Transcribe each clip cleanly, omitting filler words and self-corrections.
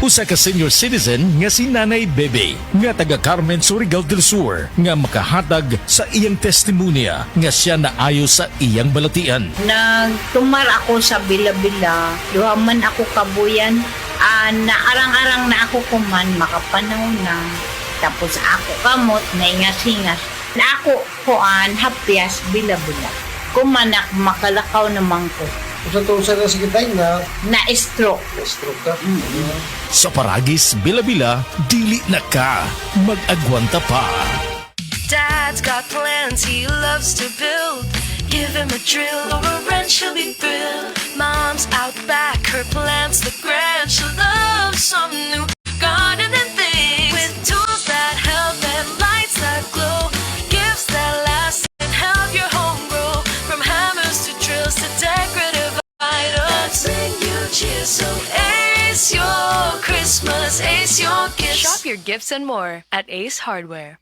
Usa ka senior citizen nga si Nanay Bebe nga taga Carmen Surigao del Sur nga makahatag sa iyang testimonya nga siya naayo sa iyang balatian. Nagtumar ako sa Bila-Bila, duhaman ako kabuyan, naarang-arang na ako kuman, makapanaw na. Tapos ako kamot, naingas-hingas. Na ako kuan, hapyas, Bila-Bila. Kumanak, makalakaw naman ko. Sa to sa sikitay Na-stroke. stroke ka. Sa Paragis, Bila-Bila, dili na ka. Mag-agwanta pa. Dad's got plans he loves to build. Give him a drill or a wrench, he'll be thrilled. Mom's out back, her plants look grand. She loves some new gardening things with tools that help and lights that glow. Gifts that last and help your home grow. From hammers to drills to decorative items. Bring you cheer, so Ace your Christmas, Ace your gifts. Shop your gifts and more at Ace Hardware.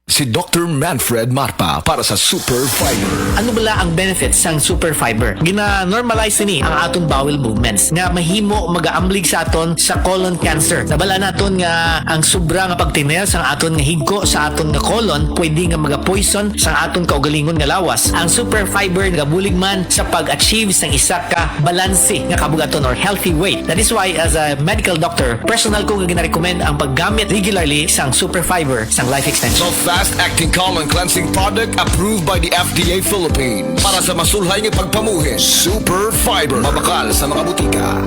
Si Dr. Manfred Marpa para sa Super Fiber. Ano bala ang benefits sang super fiber? Gina-normalize ni ang aton bowel movements nga mahimo magaamblig sa aton sa colon cancer. Nabala naton nga ang sobra nga pagtinel sang aton nga higko sa aton nga colon pwede nga maga-poison sang aton kaugalingon nga lawas. Ang super fiber nagabulig man sa pag-achieve sang isa ka balanse nga kabugaton or healthy weight. That is why as a medical doctor, personal ko nga gina-recommend ang paggamit regularly sang super fiber sang life extension. Fast-acting colon cleansing product approved by the FDA Philippines. Para sa masulhay ng pagpamuhin, Super Fiber. Mabakal sa mga butika.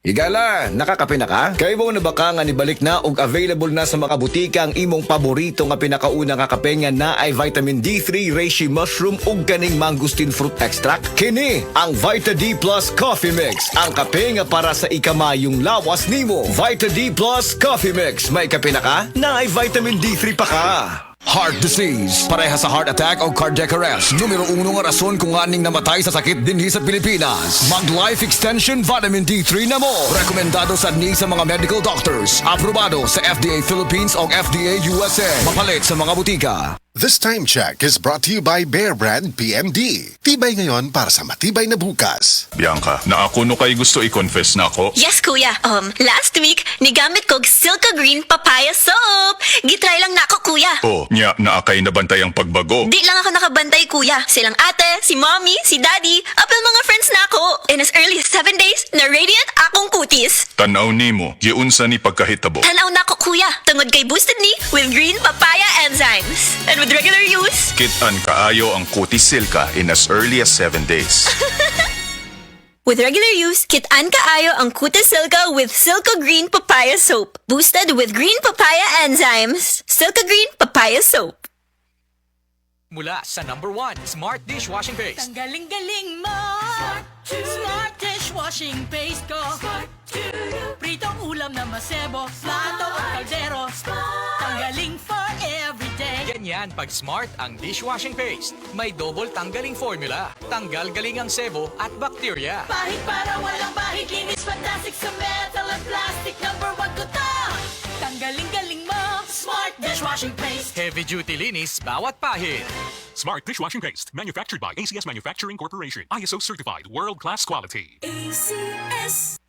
Higala, nakakape na ka? Kaya mo na baka nga nibalik na og available na sa mga butika ang imong paborito nga pinakauna nga kape nga na ay vitamin D3, reishi mushroom ug kaning mangosteen fruit extract? Kini ang Vita D Plus Coffee Mix. Ang kape nga para sa ikamayong lawas nimo. Vita D Plus Coffee Mix. May kape na ka? Na ay vitamin D3 pa ka. Heart disease, pareha sa heart attack o cardiac arrest. Numero 1 nga rason kung aning namatay sa sakit dinhi sa Pilipinas. Mag Life Extension Vitamin D3 na mo. Rekomendado sa ni sa mga medical doctors. Aprobado sa FDA Philippines o FDA USA. Mapalit sa mga butika. This time check is brought to you by Bear Brand PMD. Tibay ngayon para sa matibay na bukas. Bianca, na ako no kay gusto i-confess na ako. Yes, kuya. Last week, nigamit ko Silka Green Papaya Soap. Gitry lang na ako, kuya. Oh, nya na akay nabantay ang pagbago. Di lang ako nakabantay, kuya. Silang ate, si mommy, si daddy, apel mga friends na ako. In as early as 7 days, na radiant akong kutis. Tanaw nimo, giunsa ni pagkahitabo. Tanaw na ako, kuya. Tungod kay boosted ni with green papaya enzymes. And with regular use, Kit-an kaayo ang kutis silka in as early as 7 days. with regular use, kit-an kaayo ang Kutis Silka with Silka Green Papaya Soap. Boosted with green papaya enzymes. Silka Green Papaya Soap. Mula sa #1 Smart Dishwashing Paste. Galing-galing mo! Smart dishwashing paste ko. Pritong ulam na masebo, plato o kaldero. Tanggaling for everyday. Ganyan pag Smart ang dishwashing paste. May double tanggaling formula. Tanggal galing ang sebo at bakterya. Pahit para walang bahid, linis fantastic sa metal at plastic. #1 ko to. Tanggaling-galing mo, Smart dishwashing paste. Heavy duty linis bawat pahid. Smart Dishwashing Paste, manufactured by ACS Manufacturing Corporation. ISO certified, world-class quality. ACS.